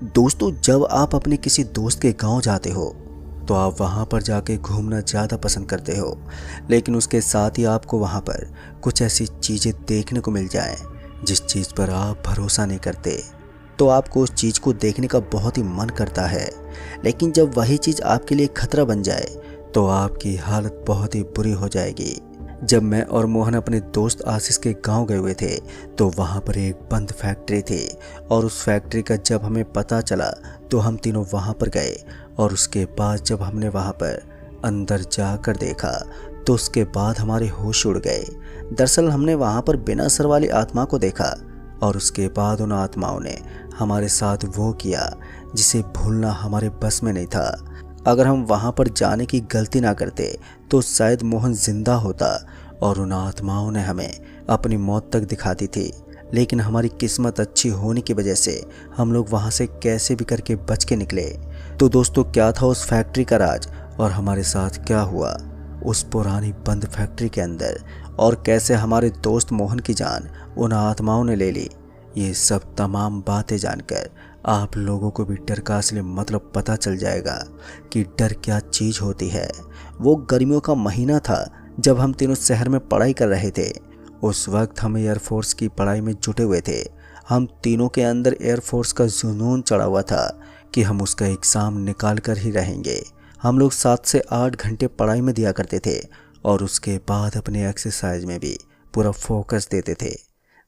दोस्तों, जब आप अपने किसी दोस्त के गांव जाते हो तो आप वहां पर जाके घूमना ज़्यादा पसंद करते हो, लेकिन उसके साथ ही आपको वहां पर कुछ ऐसी चीज़ें देखने को मिल जाएं जिस चीज़ पर आप भरोसा नहीं करते, तो आपको उस चीज़ को देखने का बहुत ही मन करता है। लेकिन जब वही चीज़ आपके लिए खतरा बन जाए तो आपकी हालत बहुत ही बुरी हो जाएगी। जब मैं और मोहन अपने दोस्त आशीष के गांव गए हुए थे तो वहां पर एक बंद फैक्ट्री थी, और उस फैक्ट्री का जब हमें पता चला तो हम तीनों वहां पर गए। और उसके बाद जब हमने वहां पर अंदर जाकर देखा तो उसके बाद हमारे होश उड़ गए। दरअसल हमने वहां पर बिना सर वाली आत्मा को देखा, और उसके बाद उन आत्माओं ने हमारे साथ वो किया जिसे भूलना हमारे बस में नहीं था। अगर हम वहां पर जाने की गलती ना करते तो शायद मोहन जिंदा होता और उन आत्माओं ने हमें अपनी मौत तक दिखाती थी। लेकिन हमारी किस्मत अच्छी होने की वजह से हम लोग वहां से कैसे भी करके बच के निकले। तो दोस्तों, क्या था उस फैक्ट्री का राज, और हमारे साथ क्या हुआ उस पुरानी बंद फैक्ट्री के अंदर, और कैसे हमारे दोस्त मोहन की जान उन आत्माओं ने ले ली, ये सब तमाम बातें जानकर आप लोगों को भी डर का असली मतलब पता चल जाएगा कि डर क्या चीज़ होती है। वो गर्मियों का महीना था जब हम तीनों शहर में पढ़ाई कर रहे थे। उस वक्त हम एयरफोर्स की पढ़ाई में जुटे हुए थे। हम तीनों के अंदर एयरफोर्स का जुनून चढ़ा हुआ था कि हम उसका एग्ज़ाम निकाल कर ही रहेंगे। हम लोग 7 से 8 घंटे पढ़ाई में दिया करते थे, और उसके बाद अपने एक्सरसाइज में भी पूरा फोकस देते थे।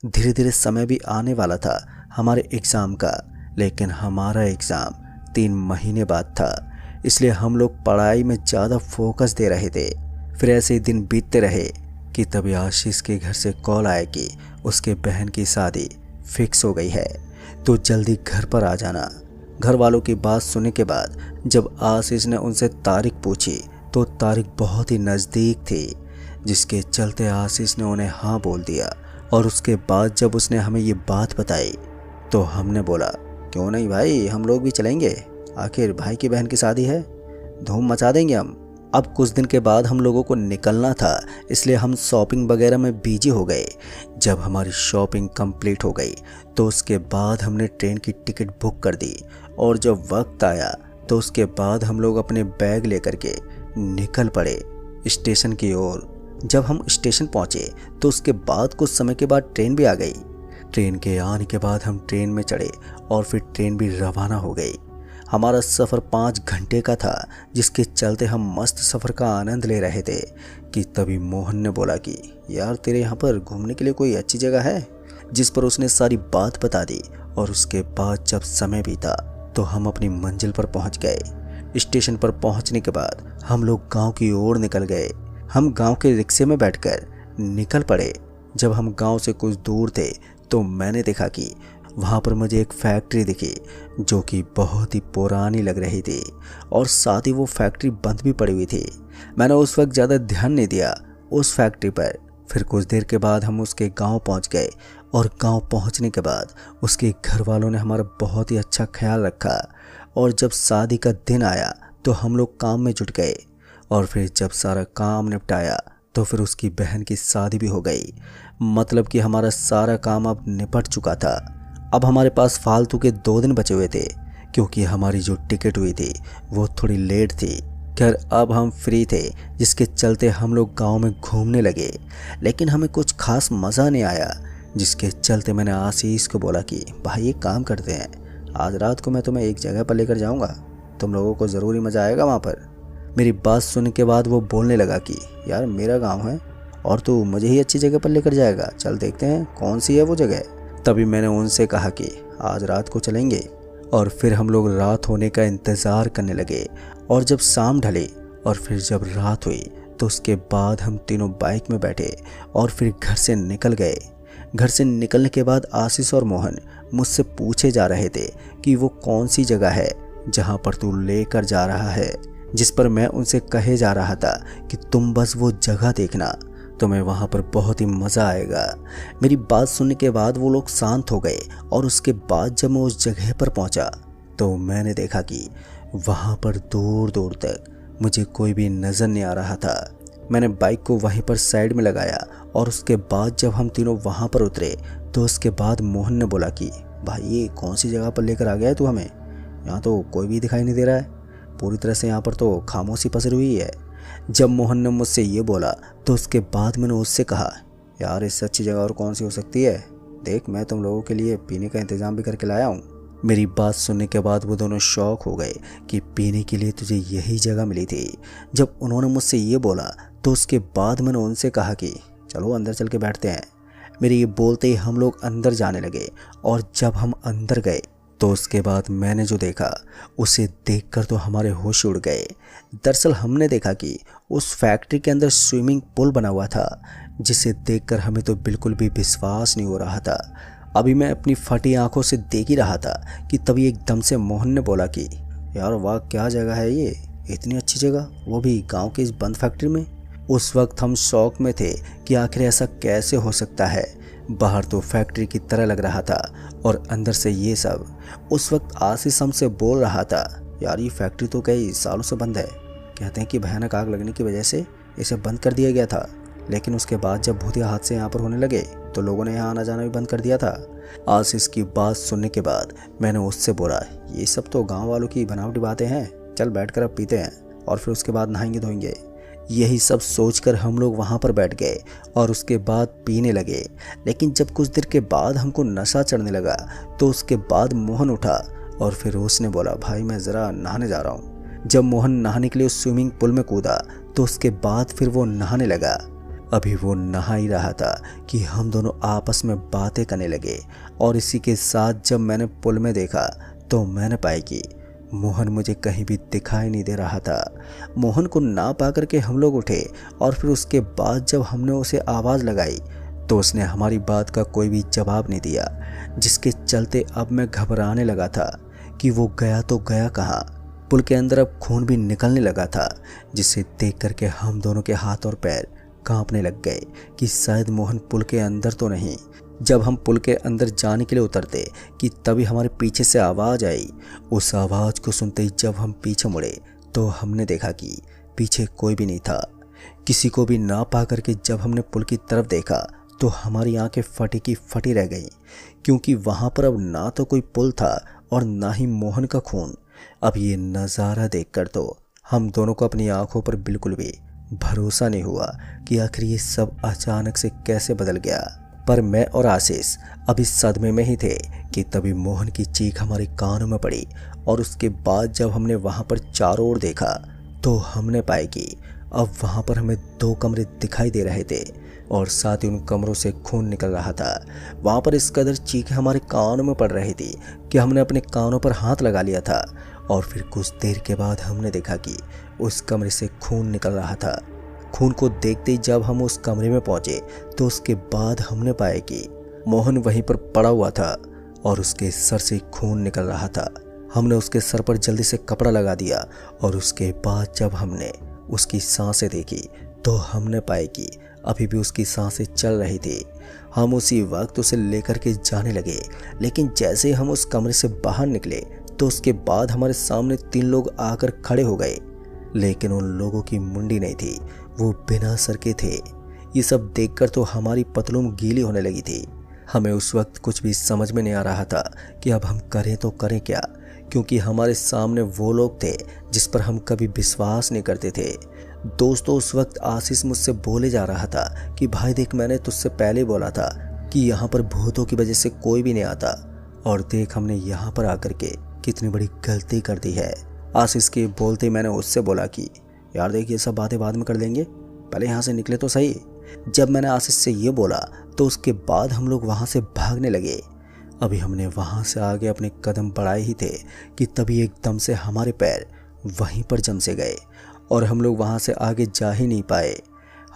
धीरे धीरे समय भी आने वाला था हमारे एग्ज़ाम का, लेकिन हमारा एग्ज़ाम 3 महीने बाद था, इसलिए हम लोग पढ़ाई में ज़्यादा फोकस दे रहे थे। फिर ऐसे ही दिन बीतते रहे कि तभी आशीष के घर से कॉल आया कि उसके बहन की शादी फिक्स हो गई है, तो जल्दी घर पर आ जाना। घर वालों की बात सुनने के बाद जब आशीष ने उनसे तारीख पूछी तो तारीख बहुत ही नज़दीक थी, जिसके चलते आशीष ने उन्हें हाँ बोल दिया। और उसके बाद जब उसने हमें ये बात बताई तो हमने बोला, क्यों नहीं भाई, हम लोग भी चलेंगे, आखिर भाई की बहन की शादी है, धूम मचा देंगे हम। अब कुछ दिन के बाद हम लोगों को निकलना था, इसलिए हम शॉपिंग वगैरह में बिजी हो गए। जब हमारी शॉपिंग कंप्लीट हो गई तो उसके बाद हमने ट्रेन की टिकट बुक कर दी, और जब वक्त आया तो उसके बाद हम लोग अपने बैग लेकर के निकल पड़े स्टेशन की ओर। जब हम स्टेशन पहुंचे तो उसके बाद कुछ समय के बाद ट्रेन भी आ गई। ट्रेन के आने के बाद हम ट्रेन में चढ़े और फिर ट्रेन भी रवाना हो गई। हमारा सफ़र 5 घंटे का था, जिसके चलते हम मस्त सफ़र का आनंद ले रहे थे कि तभी मोहन ने बोला कि यार, तेरे यहाँ पर घूमने के लिए कोई अच्छी जगह है, जिस पर उसने सारी बात बता दी। और उसके बाद जब समय बीता तो हम अपनी मंजिल पर पहुँच गए। स्टेशन पर पहुँचने के बाद हम लोग गाँव की ओर निकल गए। हम गाँव के रिक्शे में बैठकर निकल पड़े। जब हम गाँव से कुछ दूर थे तो मैंने देखा कि वहाँ पर मुझे एक फैक्ट्री दिखी जो कि बहुत ही पुरानी लग रही थी, और साथ ही वो फैक्ट्री बंद भी पड़ी हुई थी। मैंने उस वक्त ज़्यादा ध्यान नहीं दिया उस फैक्ट्री पर। फिर कुछ देर के बाद हम उसके गांव पहुंच गए, और गांव पहुंचने के बाद उसके घर वालों ने हमारा बहुत ही अच्छा ख्याल रखा। और जब शादी का दिन आया तो हम लोग काम में जुट गए, और फिर जब सारा काम निपटाया तो फिर उसकी बहन की शादी भी हो गई। मतलब कि हमारा सारा काम अब निपट चुका था। अब हमारे पास फालतू के 2 दिन बचे हुए थे, क्योंकि हमारी जो टिकट हुई थी वो थोड़ी लेट थी। खैर, अब हम फ्री थे, जिसके चलते हम लोग गांव में घूमने लगे। लेकिन हमें कुछ खास मज़ा नहीं आया, जिसके चलते मैंने आशीष को बोला कि भाई एक काम करते हैं, आज रात को मैं तुम्हें एक जगह पर लेकर जाऊँगा, तुम लोगों को ज़रूरी मज़ा आएगा वहाँ पर। मेरी बात सुनने के बाद वो बोलने लगा कि यार, मेरा गाँव है और तू मुझे ही अच्छी जगह पर लेकर जाएगा, चल देखते हैं कौन सी है वो जगह। तभी मैंने उनसे कहा कि आज रात को चलेंगे। और फिर हम लोग रात होने का इंतज़ार करने लगे, और जब शाम ढली और फिर जब रात हुई तो उसके बाद हम तीनों बाइक में बैठे और फिर घर से निकल गए। घर से निकलने के बाद आशीष और मोहन मुझसे पूछे जा रहे थे कि वो कौन सी जगह है जहाँ पर तू लेकर जा रहा है, जिस पर मैं उनसे कहे जा रहा था कि तुम बस वो जगह देखना, तुम्हें वहाँ पर बहुत ही मज़ा आएगा। मेरी बात सुनने के बाद वो लोग शांत हो गए, और उसके बाद जब मैं उस जगह पर पहुँचा तो मैंने देखा कि वहाँ पर दूर दूर तक मुझे कोई भी नज़र नहीं आ रहा था। मैंने बाइक को वहीं पर साइड में लगाया, और उसके बाद जब हम तीनों वहाँ पर उतरे तो उसके बाद मोहन ने बोला कि भाई, ये कौन सी जगह पर लेकर आ गया है तू हमें, यहाँ तो कोई भी दिखाई नहीं दे रहा है। पूरी तरह से यहाँ पर तो खामोशी पसरी हुई है। जब मोहन ने मुझसे ये बोला तो उसके बाद मैंने उससे कहा, यार इससे अच्छी जगह और कौन सी हो सकती है। देख, मैं तुम लोगों के लिए पीने का इंतज़ाम भी करके लाया हूँ। मेरी बात सुनने के बाद वो दोनों शौक हो गए कि पीने के लिए तुझे यही जगह मिली थी। जब उन्होंने मुझसे ये बोला तो उसके बाद मैंने उनसे कहा कि चलो अंदर चल के बैठते हैं। मेरे ये बोलते ही हम लोग अंदर जाने लगे और जब हम अंदर गए तो उसके बाद मैंने जो देखा उसे देखकर तो हमारे होश उड़ गए। दरअसल हमने देखा कि उस फैक्ट्री के अंदर स्विमिंग पूल बना हुआ था, जिसे देखकर हमें तो बिल्कुल भी विश्वास नहीं हो रहा था। अभी मैं अपनी फटी आंखों से देख ही रहा था कि तभी एकदम से मोहन ने बोला कि यार वाह, क्या जगह है ये, इतनी अच्छी जगह, वो भी गांव के इस बंद फैक्ट्री में। उस वक्त हम शौक में थे कि आखिर ऐसा कैसे हो सकता है। बाहर तो फैक्ट्री की तरह लग रहा था और अंदर से ये सब। उस वक्त आशीष हमसे बोल रहा था, यार ये फैक्ट्री तो कई सालों से बंद है। कहते हैं कि भयानक आग लगने की वजह से इसे बंद कर दिया गया था, लेकिन उसके बाद जब भूतिया हादसे यहाँ पर होने लगे तो लोगों ने यहाँ आना जाना भी बंद कर दिया था। आशीष की बात सुनने के बाद मैंने उससे बोला, ये सब तो गांव वालों की बनावटी बातें हैं, चल बैठकर अब पीते हैं और फिर उसके बाद नहाएंगे धोएंगे। यही सब सोचकर हम लोग वहाँ पर बैठ गए और उसके बाद पीने लगे। लेकिन जब कुछ देर के बाद हमको नशा चढ़ने लगा तो उसके बाद मोहन उठा और फिर उसने बोला, भाई मैं ज़रा नहाने जा रहा हूँ। जब मोहन नहाने के लिए उस स्विमिंग पूल में कूदा तो उसके बाद फिर वो नहाने लगा। अभी वो नहा ही रहा था कि हम दोनों आपस में बातें करने लगे और इसी के साथ जब मैंने पुल में देखा तो मैंने पाया कि मोहन मुझे कहीं भी दिखाई नहीं दे रहा था। मोहन को ना पा करके हम लोग उठे और फिर उसके बाद जब हमने उसे आवाज़ लगाई तो उसने हमारी बात का कोई भी जवाब नहीं दिया, जिसके चलते अब मैं घबराने लगा था कि वो गया तो गया कहाँ। पुल के अंदर अब खून भी निकलने लगा था, जिसे देख करके हम दोनों के हाथ और पैर कांपने लग गए कि शायद मोहन पुल के अंदर तो नहीं। जब हम पुल के अंदर जाने के लिए उतरते कि तभी हमारे पीछे से आवाज़ आई। उस आवाज़ को सुनते ही जब हम पीछे मुड़े तो हमने देखा कि पीछे कोई भी नहीं था। किसी को भी ना पा करके जब हमने पुल की तरफ देखा तो हमारी आंखें फटी की फटी रह गईं, क्योंकि वहाँ पर अब ना तो कोई पुल था और ना ही मोहन का खून। अब ये नज़ारा देखकर तो हम दोनों को अपनी आंखों पर बिल्कुल भी भरोसा नहीं हुआ कि आखिर ये सब अचानक से कैसे बदल गया। पर मैं और आशीष अभी सदमे में ही थे कि तभी मोहन की चीख हमारे कानों में पड़ी और उसके बाद जब हमने वहाँ पर चारों ओर देखा तो हमने पाया कि अब वहाँ पर हमें 2 कमरे दिखाई दे रहे थे और साथ ही उन कमरों से खून निकल रहा था। वहाँ पर इस कदर चीखें हमारे कानों में पड़ रही थी कि हमने अपने कानों पर हाथ लगा लिया था और फिर कुछ देर के बाद हमने देखा कि उस कमरे से खून निकल रहा था। खून को देखते ही जब हम उस कमरे में पहुंचे तो उसके बाद हमने पाया कि मोहन वहीं पर पड़ा हुआ था और उसके सर से खून निकल रहा था। हमने उसके सर पर जल्दी से कपड़ा लगा दिया और उसके बाद जब हमने उसकी सांसें देखी तो हमने पाया कि अभी भी उसकी सांसें चल रही थी। हम उसी वक्त उसे लेकर के जाने लगे, लेकिन जैसे हम उस कमरे से बाहर निकले तो उसके बाद हमारे सामने 3 लोग आकर खड़े हो गए, लेकिन उन लोगों की मुंडी नहीं थी, वो बिना सर के थे। ये सब देखकर तो हमारी पतलून गीली होने लगी थी। हमें उस वक्त कुछ भी समझ में नहीं आ रहा था कि अब हम करें तो करें क्या, क्योंकि हमारे सामने वो लोग थे जिस पर हम कभी विश्वास नहीं करते थे। दोस्तों, उस वक्त आशीष मुझसे बोले जा रहा था कि भाई देख, मैंने तुझसे पहले बोला था कि यहाँ पर भूतों की वजह से कोई भी नहीं आता, और देख हमने यहाँ पर आकर के कितनी बड़ी गलती कर दी है। आशीष के बोलते मैंने उससे बोला कि यार देख, ये सब बातें बाद में कर लेंगे, पहले यहाँ से निकले तो सही। जब मैंने आशीष से ये बोला तो उसके बाद हम लोग वहाँ से भागने लगे। अभी हमने वहाँ से आगे अपने कदम बढ़ाए ही थे कि तभी एकदम से हमारे पैर वहीं पर जम से गए और हम लोग वहाँ से आगे जा ही नहीं पाए।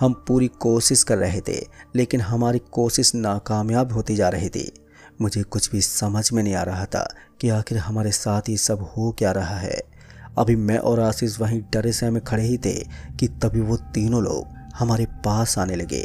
हम पूरी कोशिश कर रहे थे, लेकिन हमारी कोशिश नाकामयाब होती जा रही थी। मुझे कुछ भी समझ में नहीं आ रहा था कि आखिर हमारे साथ ये सब हो क्या रहा है। अभी मैं और आशीष वहीं डरे से में खड़े ही थे कि तभी वो तीनों लोग हमारे पास आने लगे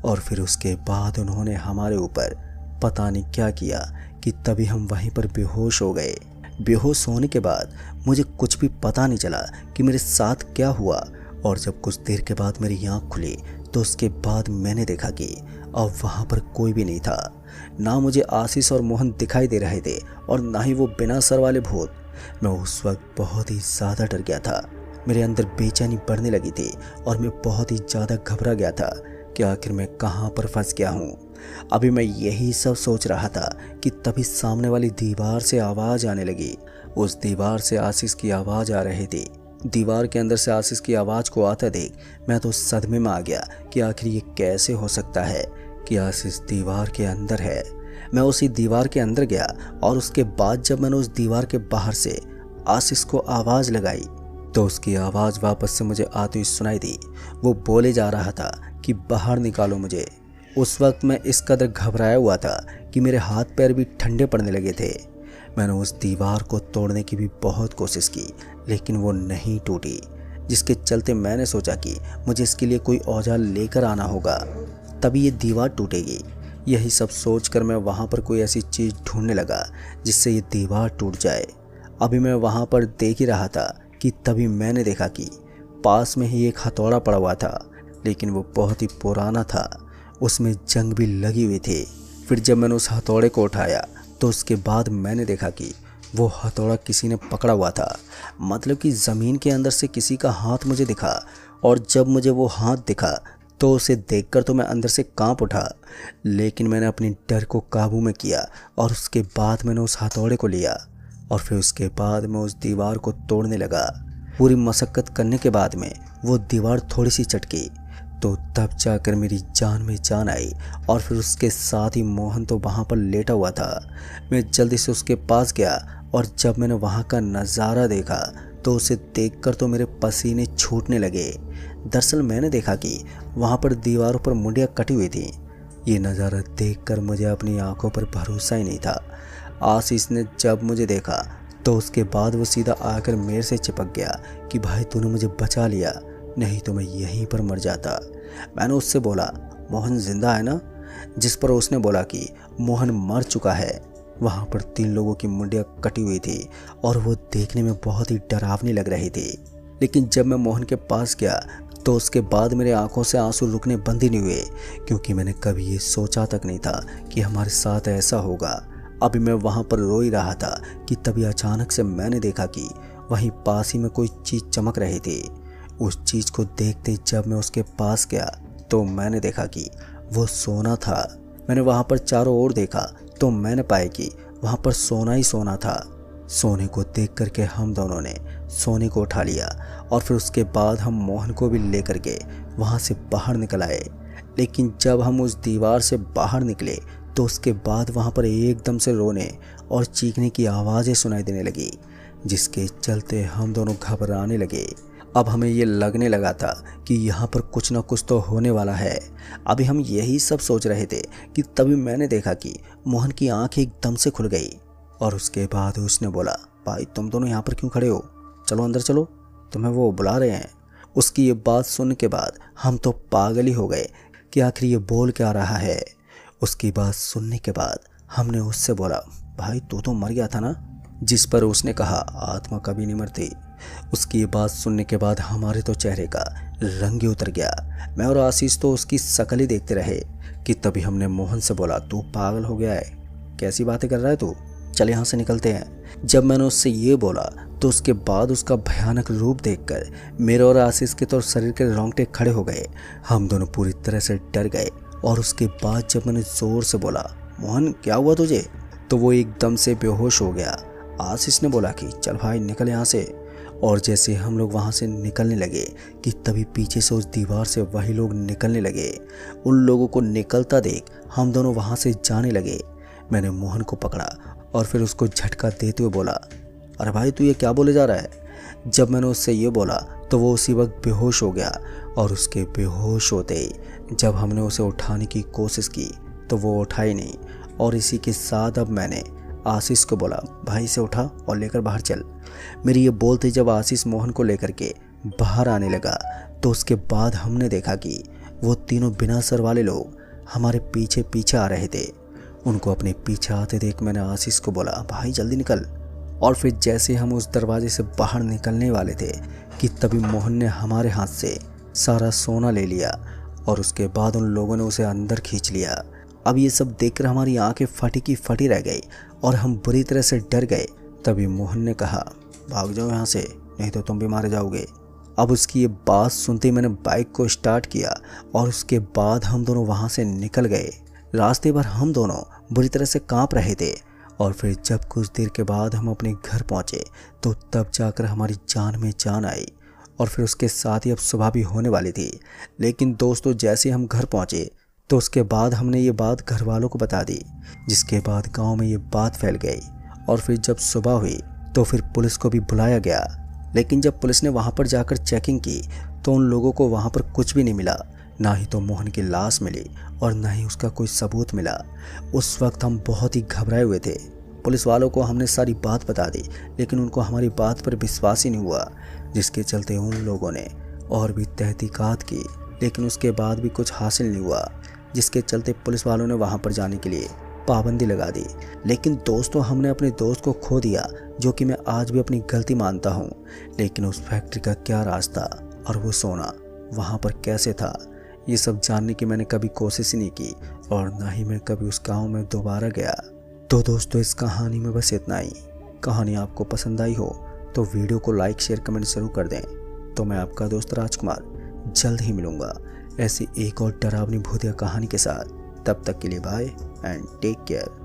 और फिर उसके बाद उन्होंने हमारे ऊपर पता नहीं क्या किया कि तभी हम वहीं पर बेहोश हो गए। बेहोश होने के बाद मुझे कुछ भी पता नहीं चला कि मेरे साथ क्या हुआ, और जब कुछ देर के बाद मेरी आँख खुली तो उसके बाद मैंने देखा कि अब वहाँ पर कोई भी नहीं था। ना मुझे आशीष और मोहन दिखाई दे रहे थे और ना ही वो बिना सर वाले भूत। मैं उस वक्त बहुत ही ज़्यादा डर गया था। मेरे अंदर बेचैनी बढ़ने लगी थी और मैं बहुत ही ज़्यादा घबरा गया था कि आखिर मैं कहाँ पर फंस गया हूँ। अभी मैं यही सब सोच रहा था कि तभी सामने वाली दीवार से आवाज़ आने लगी। उस दीवार से आशीष की आवाज़ आ रही थी। दीवार के अंदर से आशीष की आवाज़ को आता देख मैं तो सदमे में आ गया कि आखिर ये कैसे हो सकता है कि आशीष दीवार के अंदर है। मैं उसी दीवार के अंदर गया और उसके बाद जब मैंने उस दीवार के बाहर से आशीष को आवाज़ लगाई तो उसकी आवाज़ वापस से मुझे आती हुई सुनाई दी। वो बोले जा रहा था कि बाहर निकालो मुझे। उस वक्त मैं इस कदर घबराया हुआ था कि मेरे हाथ पैर भी ठंडे पड़ने लगे थे। मैंने उस दीवार को तोड़ने की भी बहुत कोशिश की लेकिन वो नहीं टूटी, जिसके चलते मैंने सोचा कि मुझे इसके लिए कोई औजार लेकर आना होगा, तभी ये दीवार टूटेगी। यही सब सोचकर मैं वहाँ पर कोई ऐसी चीज़ ढूंढने लगा जिससे ये दीवार टूट जाए। अभी मैं वहाँ पर देख ही रहा था कि तभी मैंने देखा कि पास में ही एक हथौड़ा पड़ा हुआ था, लेकिन वो बहुत ही पुराना था, उसमें जंग भी लगी हुई थी। फिर जब मैंने उस हथौड़े को उठाया तो उसके बाद मैंने देखा कि वो हथौड़ा किसी ने पकड़ा हुआ था। मतलब कि ज़मीन के अंदर से किसी का हाथ मुझे दिखा और जब मुझे वो हाथ दिखा तो उसे देखकर तो मैं अंदर से कांप उठा, लेकिन मैंने अपनी डर को काबू में किया और उसके बाद मैंने उस हथौड़े को लिया और फिर उसके बाद मैं उस दीवार को तोड़ने लगा। पूरी मशक्क़त करने के बाद में वो दीवार थोड़ी सी चटकी तो तब जाकर मेरी जान में जान आई और फिर उसके साथ ही मोहन तो वहाँ पर लेटा हुआ था। मैं जल्दी से उसके पास गया और जब मैंने वहाँ का नज़ारा देखा तो उसे देखकर तो मेरे पसीने छूटने लगे। दरअसल मैंने देखा कि वहाँ पर दीवारों पर मुंडियाँ कटी हुई थी। ये नज़ारा देखकर मुझे अपनी आंखों पर भरोसा ही नहीं था। आशीष ने जब मुझे देखा तो उसके बाद वो सीधा आकर मेरे से चिपक गया कि भाई तूने मुझे बचा लिया, नहीं तो मैं यहीं पर मर जाता। मैंने उससे बोला मोहन जिंदा है ना, जिस पर उसने बोला कि मोहन मर चुका है। वहाँ पर 3 लोगों की मुंडियाँ कटी हुई थी और वो देखने में बहुत ही डरावनी लग रही थी। लेकिन जब मैं मोहन के पास गया तो उसके बाद मेरे आंखों से आंसू रुकने बंद ही नहीं हुए, क्योंकि मैंने कभी ये सोचा तक नहीं था कि हमारे साथ ऐसा होगा। अभी मैं वहाँ पर रो ही रहा था कि तभी अचानक से मैंने देखा कि वहीं पास ही में कोई चीज़ चमक रही थी। उस चीज़ को देखते जब मैं उसके पास गया तो मैंने देखा कि वो सोना था। मैंने वहाँ पर चारों ओर देखा तो मैंने पाया कि वहाँ पर सोना ही सोना था। सोने को देख करके हम दोनों ने सोने को उठा लिया और फिर उसके बाद हम मोहन को भी लेकर के वहाँ से बाहर निकल आए। लेकिन जब हम उस दीवार से बाहर निकले तो उसके बाद वहाँ पर एकदम से रोने और चीखने की आवाज़ें सुनाई देने लगी, जिसके चलते हम दोनों घबराने लगे। अब हमें ये लगने लगा था कि यहाँ पर कुछ ना कुछ तो होने वाला है। अभी हम यही सब सोच रहे थे कि तभी मैंने देखा कि मोहन की आंख एकदम से खुल गई और उसके बाद उसने बोला भाई तुम दोनों यहाँ पर क्यों खड़े हो, चलो अंदर चलो, तुम्हें वो बुला रहे हैं। उसकी ये बात सुनने के बाद हम तो पागल ही हो गए कि आखिर ये बोल क्या रहा है। उसकी बात सुनने के बाद हमने उससे बोला भाई तू तो मर गया था ना, जिस पर उसने कहा आत्मा कभी नहीं मरती। उसकी ये बात सुनने के बाद हमारे तो चेहरे का रंग ही उतर गया। मैं और आशीष तो उसकी शक्ल ही देखते रहे कि तभी हमने मोहन से बोला तू पागल हो गया है, कैसी बातें कर रहा है तू, चल यहाँ से निकलते हैं। जब मैंने उससे ये बोला तो उसके बाद उसका भयानक रूप देखकर मेरे और आशीष के तो शरीर के रोंगटे खड़े हो गए। हम दोनों पूरी तरह से डर गए और उसके बाद जब मैंने ज़ोर से बोला मोहन क्या हुआ तुझे, तो वो एकदम से बेहोश हो गया। आशीष ने बोला कि चल भाई निकल यहाँ से, और जैसे हम लोग वहाँ से निकलने लगे कि तभी पीछे से उस दीवार से वही लोग निकलने लगे। उन लोगों को निकलता देख हम दोनों वहाँ से जाने लगे। मैंने मोहन को पकड़ा और फिर उसको झटका देते हुए बोला अरे भाई तू ये क्या बोले जा रहा है। जब मैंने उससे ये बोला तो वो उसी वक्त बेहोश हो गया और उसके बेहोश होते ही जब हमने उसे उठाने की कोशिश की तो वो उठा ही नहीं। और इसी के साथ अब मैंने आशीष को बोला भाई इसे उठा और लेकर बाहर चल। मेरी ये बोलते जब आशीष मोहन को लेकर के बाहर आने लगा तो उसके बाद हमने देखा कि वो तीनों बिना सर वाले लोग हमारे पीछे पीछे आ रहे थे। उनको अपने पीछे आते देख मैंने आशीष को बोला भाई जल्दी निकल। और फिर जैसे हम उस दरवाजे से बाहर निकलने वाले थे कि तभी मोहन ने हमारे हाथ से सारा सोना ले लिया और उसके बाद उन लोगों ने उसे अंदर खींच लिया। अब ये सब देखकर हमारी आंखें फटी की फटी रह गई और हम बुरी तरह से डर गए। तभी मोहन ने कहा, भाग जाओ यहाँ से, नहीं तो तुम भी मारे जाओगे। अब उसकी ये बात सुनते ही मैंने बाइक को स्टार्ट किया और उसके बाद हम दोनों वहाँ से निकल गए। रास्ते भर हम दोनों बुरी तरह से कांप रहे थे और फिर जब कुछ देर के बाद हम अपने घर पहुँचे तो तब जाकर हमारी जान में जान आई। और फिर उसके साथ ही अब सुबह भी होने वाली थी। लेकिन दोस्तों, जैसे हम घर पहुँचे तो उसके बाद हमने ये बात घर वालों को बता दी, जिसके बाद गांव में ये बात फैल गई। और फिर जब सुबह हुई तो फिर पुलिस को भी बुलाया गया। लेकिन जब पुलिस ने वहां पर जाकर चेकिंग की तो उन लोगों को वहां पर कुछ भी नहीं मिला, ना ही तो मोहन की लाश मिली और ना ही उसका कोई सबूत मिला। उस वक्त हम बहुत ही घबराए हुए थे। पुलिस वालों को हमने सारी बात बता दी, लेकिन उनको हमारी बात पर विश्वास ही नहीं हुआ, जिसके चलते उन लोगों ने और भी तहकीकात की, लेकिन उसके बाद भी कुछ हासिल नहीं हुआ, जिसके चलते पुलिस वालों ने वहां पर जाने के लिए पाबंदी लगा दी। लेकिन दोस्तों, हमने अपने दोस्त को खो दिया, जो कि मैं आज भी अपनी गलती मानता हूँ। लेकिन उस फैक्ट्री का क्या राज था और वो सोना वहाँ पर कैसे था, ये सब जानने की मैंने कभी कोशिश ही नहीं की और ना ही मैं कभी उस गाँव में दोबारा गया। तो दोस्तों, इस कहानी में बस इतना ही। कहानी आपको पसंद आई हो तो वीडियो को लाइक शेयर कमेंट जरूर कर दें। तो मैं आपका दोस्त राजकुमार जल्द ही मिलूँगा ऐसी एक और डरावनी भूतिया कहानी के साथ। तब तक के लिए बाय एंड टेक केयर।